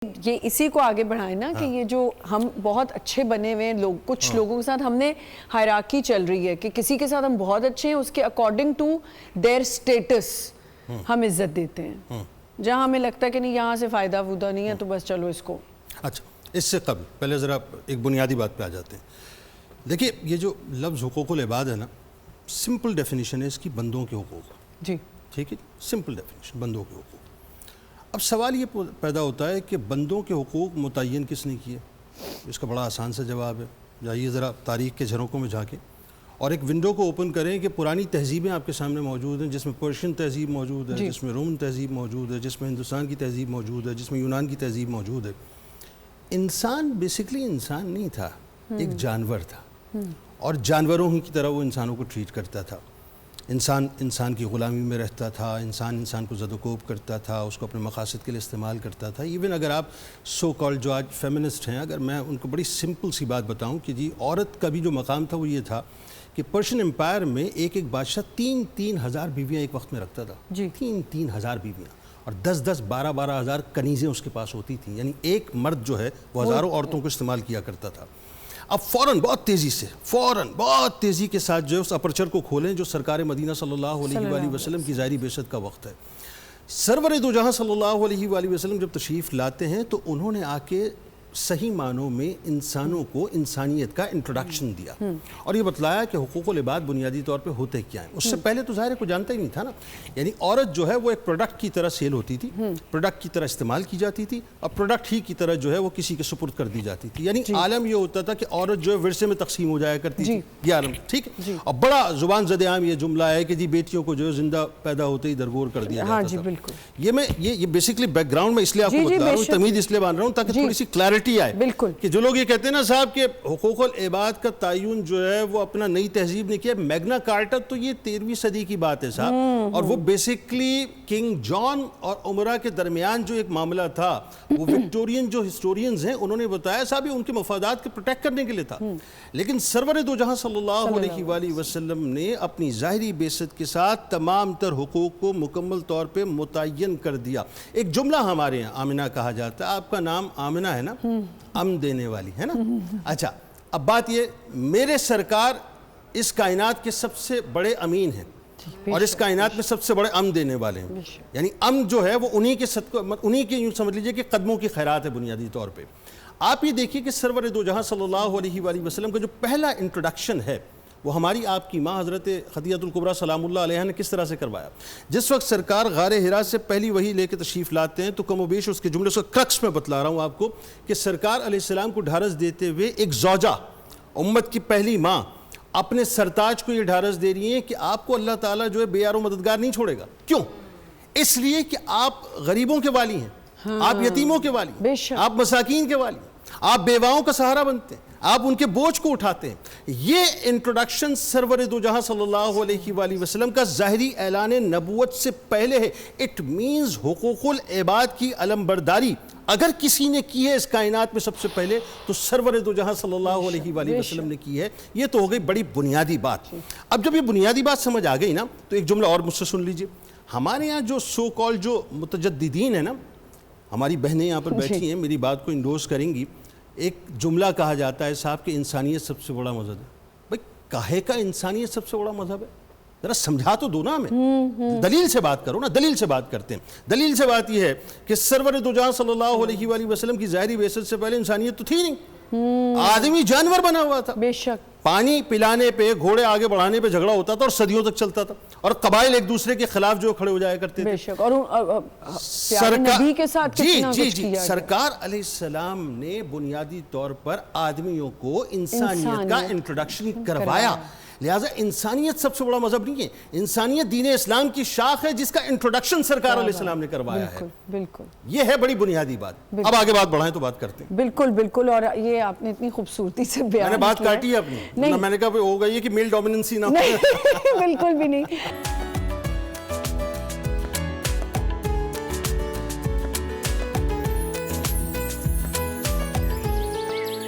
یہ اسی کو آگے بڑھائیں نا کہ یہ جو ہم بہت اچھے بنے ہوئے لوگ کچھ لوگوں کے ساتھ ہم نے ہائرارکی چل رہی ہے کہ کسی کے ساتھ ہم بہت اچھے ہیں اس کے اکارڈنگ ٹو دیئر سٹیٹس ہم عزت دیتے ہیں، جہاں ہمیں لگتا ہے کہ نہیں یہاں سے فائدہ وودہ نہیں ہے تو بس چلو اس کو۔ اچھا، اس سے قبل پہلے ذرا ایک بنیادی بات پہ آ جاتے ہیں۔ دیکھیے یہ جو لفظ حقوق العباد ہے نا، سمپل ڈیفینیشن ہے اس کی بندوں کے حقوق۔ جی ٹھیک ہے، سمپل ڈیفینیشن بندوں کے حقوق۔ اب سوال یہ پیدا ہوتا ہے کہ بندوں کے حقوق متعین کس نے کیے؟ اس کا بڑا آسان سا جواب ہے، جائیے ذرا تاریخ کے جھروکوں میں جھانکیں اور ایک ونڈو کو اوپن کریں کہ پرانی تہذیبیں آپ کے سامنے موجود ہیں، جس میں پرشین تہذیب موجود ہے، جس میں رومن تہذیب موجود ہے، جس میں ہندوستان کی تہذیب موجود ہے، جس میں یونان کی تہذیب موجود ہے۔ انسان بیسکلی انسان نہیں تھا، ایک جانور تھا، اور جانوروں ہی کی طرح وہ انسانوں کو ٹریٹ کرتا تھا۔ انسان کی غلامی میں رہتا تھا، انسان کو زد و کوب کرتا تھا، اس کو اپنے مقاصد کے لیے استعمال کرتا تھا۔ ایون اگر آپ سو کالڈ جو آج فیمنسٹ ہیں، اگر میں ان کو بڑی سمپل سی بات بتاؤں کہ جی عورت کا بھی جو مقام تھا وہ یہ تھا کہ پرشین امپائر میں ایک بادشاہ 3,000 بیویاں ایک وقت میں رکھتا تھا، 3,000 بیویاں، اور 12,000 ہزار کنیزیں اس کے پاس ہوتی تھیں، یعنی ایک مرد جو ہے وہ ہزاروں عورتوں کو استعمال کیا کرتا تھا۔ اب فوراً بہت تیزی کے ساتھ جو ہے اس اپرچر کو کھولیں جو سرکار مدینہ صلی اللہ علیہ وآلہ وسلم کی ظاہری بعثت کا وقت ہے۔ سرور دو جہاں صلی اللہ علیہ وآلہ وسلم جب تشریف لاتے ہیں تو انہوں نے آ کے صحیح معنوں میں انسانوں کو انسانیت کا انٹروڈکشن دیا اور یہ بتلایا کہ حقوق العباد بنیادی طور پہ ہوتے کیا ہیں۔ اس سے پہلے تو ظاہر ہے کوئی جانتا ہی نہیں تھا نا، یعنی عورت جو ہے وہ ایک پروڈکٹ کی طرح سیل ہوتی تھی، پروڈکٹ کی طرح استعمال کی جاتی تھی، اور پروڈکٹ ہی کی طرح جو ہے وہ کسی کے سپرد کر دی جاتی تھی۔ یعنی عالم یہ ہوتا تھا کہ عورت جو ہے ورثے میں تقسیم ہو جایا کرتی تھی، یہ عالم ٹھیک ہے۔ اور بڑا زبان زد عام یہ جملہ ہے کہ جی بیٹیوں کو جو ہے زندہ پیدا ہوتے ہی درگور کر دیا جاتا تھا۔ یہ بیسکلی بیک گراؤنڈ میں اس لیے آپ کو بتا رہا ہوں، تمہید اس لیے بان رہا ہوں تاکہ تھوڑی سی کلیئرٹی آئے کہ جو لوگ یہ کہتے ہیں نا صاحب کہ حقوق العباد کا تعین جو ہے وہ اپنا نئی تہذیب نے کیا، میگنا کارٹا تو یہ 13ویں صدی کی بات ہے صاحب، اور وہ بیسکلی کنگ جان اور عمرہ کے درمیان جو ایک معاملہ تھا وہ وکٹورین جو ہسٹورینز ہیں انہوں نے بتایا صاحب یہ ان کے مفادات کے پروٹیکٹ کرنے کے لیے تھا، لیکن سرور دو جہاں صلی اللہ علیہ وآلہ وسلم نے اپنی ظاہری بعثت کے ساتھ تمام تر حقوق کو مکمل طور پہ متعین کر دیا۔ ایک جملہ ہمارے یہاں آمنہ کہا جاتا ہے، آپ کا نام آمنہ ہے نا، امن دینے والی ہے نا۔ اچھا اب بات یہ، میرے سرکار اس کائنات کے سب سے بڑے امین ہیں اور اس کائنات میں سب سے بڑے امن دینے والے ہیں، یعنی امن جو ہے وہ انہی کے یوں سمجھ لیجئے کہ قدموں کی خیرات ہے بنیادی طور پہ۔ آپ یہ دیکھیے کہ سرور دو جہاں صلی اللہ علیہ وآلہ وسلم کا جو پہلا انٹروڈکشن ہے وہ ہماری آپ کی ماں حضرت خدیجہ الکبریٰ سلام اللہ علیہ نے کس طرح سے کروایا۔ جس وقت سرکار غار حرا سے پہلی وحی لے کے تشریف لاتے ہیں تو کم و بیش اس کے جملے اس کا کرکس میں بتلا رہا ہوں آپ کو کہ سرکار علیہ السلام کو ڈھارس دیتے ہوئے ایک زوجہ، امت کی پہلی ماں، اپنے سرتاج کو یہ ڈھارس دے رہی ہیں کہ آپ کو اللہ تعالیٰ جو ہے بے یار و مددگار نہیں چھوڑے گا۔ کیوں؟ اس لیے کہ آپ غریبوں کے والی ہیں، آپ یتیموں کے والی ہیں، آپ مساکین کے والی ہیں، آپ بیواؤں کا سہارا بنتے ہیں، آپ ان کے بوجھ کو اٹھاتے ہیں۔ یہ انٹروڈکشن سرور دو جہاں صلی اللہ علیہ وآلہ وسلم کا ظاہری اعلان نبوت سے پہلے ہے۔ اٹ مینز حقوق العباد کی علم برداری اگر کسی نے کی ہے اس کائنات میں سب سے پہلے تو سرور دو جہاں صلی اللہ علیہ وآلہ وسلم نے کی ہے۔ یہ تو ہو گئی بڑی بنیادی بات۔ اب جب یہ بنیادی بات سمجھ آ گئی نا تو ایک جملہ اور مجھ سے سن لیجئے۔ ہمارے یہاں جو سو کال جو متجددین ہیں نا، ہماری بہنیں یہاں پر بیٹھی ہیں، میری بات کو انڈورس کریں گی، ایک جملہ کہا جاتا ہے صاحب کہ انسانیت سب سے بڑا مذہب ہے۔ بھئی کاہے کا انسانیت سب سے بڑا مذہب ہے؟ ذرا سمجھا تو دو نا ہمیں، دلیل سے بات کرو نا، دلیل سے بات کرتے ہیں۔ دلیل سے بات یہ ہے کہ سرور دو جہاں صلی اللہ علیہ وآلہ وسلم کی ظاہری بعثت سے پہلے انسانیت تو تھی نہیں، آدمی جانور بنا ہوا تھا۔ بے شک پانی پلانے پہ، گھوڑے آگے بڑھانے پہ جھگڑا ہوتا تھا اور صدیوں تک چلتا تھا، اور قبائل ایک دوسرے کے خلاف جو کھڑے ہو جایا کرتے تھے۔ بے شک، اور پیارے نبی کے ساتھ کتنا کچھ کیا گیا۔ سرکار علیہ السلام نے بنیادی طور پر آدمیوں کو انسانیت کا انٹروڈکشن کروایا، لہٰذا انسانیت سب سے بڑا مذہب نہیں ہے، انسانیت دین اسلام کی شاخ ہے جس کا انٹروڈکشن سرکار علیہ السلام نے کروایا ہے۔ بالکل، یہ ہے بڑی بنیادی بات۔ اب آگے بات بڑھائیں تو بات کرتے ہیں۔ بالکل بالکل، اور یہ آپ نے اتنی خوبصورتی سے بیان کیا ہے۔ میں نے بات کاٹی ہے اپنی، میں نے کہا ہوگا یہ کہ میل ڈومیننسی نہ ہو۔ بالکل بھی نہیں۔